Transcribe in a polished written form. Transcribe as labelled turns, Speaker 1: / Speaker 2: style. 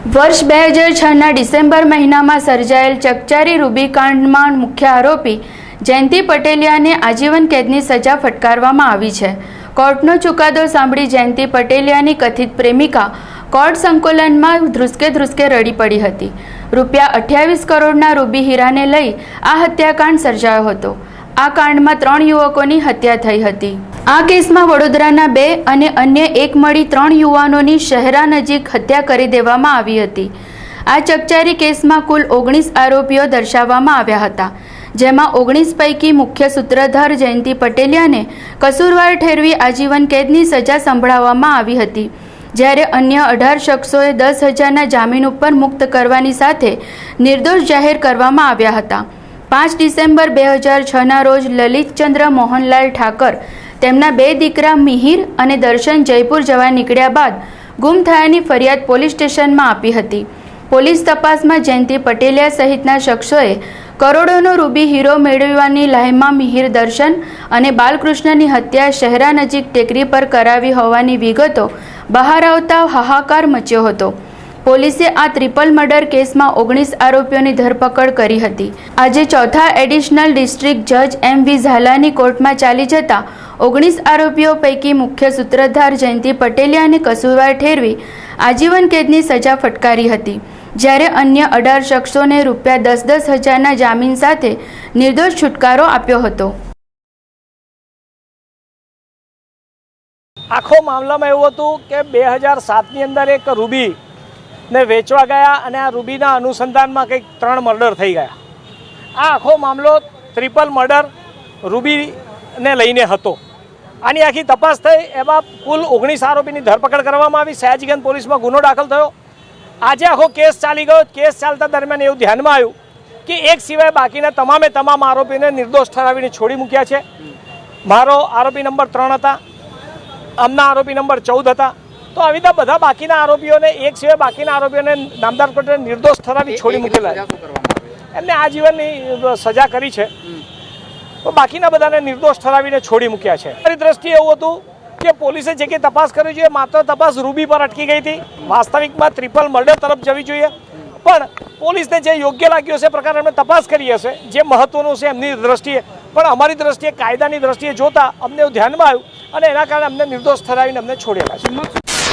Speaker 1: વર્ષ 2006ના ડિસેમ્બર મહિનામાં સર્જાયેલ ચકચારી રૂબીકાંડમાં મુખ્ય આરોપી જયંતિ પટેલિયાને આજીવન કેદની સજા ફટકારવામાં આવી છે। કોર્ટનો ચુકાદો સાંભળી જયંતિ પટેલિયાની કથિત પ્રેમિકા કોર્ટ સંકલનમાં ધ્રુસકે રડી પડી હતી। રૂપિયા 28 કરોડના રૂબી હીરાને લઈ આ હત્યાકાંડ સર્જાયો હતો। આ કાંડમાં 3 યુવકોની હત્યા થઈ હતી। આ કેસમાં વડોદરાના 2 અને અન્ય 1 મળી 3 યુવાનોની શહેરા નજીક હત્યા કરી દેવામાં આવી હતી। આ ચકચારી કેસમાં કુલ 19 આરોપીઓ દર્શાવવામાં આવ્યા હતા, જેમાં 19 પૈકી મુખ્ય સૂત્રધાર જયંતિ પટેલિયાને કસૂરવાર ઠેરવી આજીવન કેદની સજા સંભળાવવામાં આવી હતી, જ્યારે અન્ય 18 શખ્સોએ 10,000ના જામીન ઉપર મુક્ત કરવાની સાથે નિર્દોષ જાહેર કરવામાં આવ્યા હતા। 5 ડિસેમ્બર 2006ના રોજ લલિતચંદ્ર મોહનલાલ ઠાકર તેમના 2 દીકરા મિહિર અને દર્શન જયપુર જવા નીકળ્યા બાદ ગુમ થયાની ફરિયાદ પોલીસ સ્ટેશનમાં આપી હતી। પોલીસ તપાસમાં જયંતિ પટેલિયા સહિતના શખ્સોએ કરોડોનો રૂબી હીરો મેળવવાની લાહેમાં મિહિર, દર્શન અને બાલકૃષ્ણની હત્યા શહેરા નજીક ટેકરી પર કરાવી હોવાની વિગતો બહાર આવતા હાહાકાર મચ્યો હતો। પોલીસે આ ટ્રિપલ મર્ડર કેસમાં 19 આરોપીઓની ધરપકડ કરી હતી। આજે ચોથા એડિશનલ ડિસ્ટ્રિક્ટ જજ M.V. ઝાલાની કોર્ટમાં ચાલી જતા 19 આરોપીઓ પૈકી મુખ્ય સૂત્રધાર જયંતિ પટેલિયાને કસૂરવાર ઠેરવી આજીવન કેદની સજા ફટકારી હતી, જ્યારે અન્ય 18 શખ્સોને રૂપિયા 10,000 હજારના જામીન સાથે નિર્દોષ છુટકારો આપ્યો હતો।
Speaker 2: આખો મામલામાં એવું હતું કે 2007ની અંદર એક રૂબી ને વેચવા ગયા અને આ રૂબીના અનુસંધાનમાં કંઈક 3 મર્ડર થઈ ગયા। આ આખો મામલો ટ્રિપલ મર્ડર રૂબીને લઈને હતો। આની આખી તપાસ થઈ, એમાં કુલ 19 આરોપીની ધરપકડ કરવામાં આવી। સયાજીગંજ પોલીસમાં ગુનો દાખલ થયો। આજે આખો કેસ ચાલી ગયો। કેસ ચાલતા દરમિયાન એવું ધ્યાનમાં આવ્યું કે એક સિવાય બાકીના તમામ આરોપીને નિર્દોષ ઠરાવીને છોડી મૂક્યા છે। મારો આરોપી નંબર 3 હતા, આમના આરોપી નંબર 14 હતા। તો આવી રીતે બધા બાકીના આરોપીઓને એક સિવાય બાકીના આરોપીઓને નામદાર કોર્ટે નિર્દોષ ઠરાવી છોડી મૂકેલા। એમને આજીવનની સજા કરી છે, તો બાકીના બધાને નિર્દોષ ઠરાવીને છોડી મૂક્યા છે। મારી દ્રષ્ટિએ એવું હતું કે પોલીસે જે કંઈ તપાસ કરવી જોઈએ, માત્ર તપાસ રૂબી પર અટકી ગઈ હતી। વાસ્તવિકમાં ટ્રિપલ મર્ડર તરફ જવી જોઈએ, પણ પોલીસને જે યોગ્ય લાગ્યું હશે પ્રકારે એમણે તપાસ કરી હશે, જે મહત્વનું છે એમની દ્રષ્ટિએ। પણ અમારી દ્રષ્ટિએ, કાયદાની દ્રષ્ટિએ જોતા અમને એવું ધ્યાનમાં આવ્યું અને એના કારણે અમને નિર્દોષ ઠરાવીને અમને છોડેલા છે।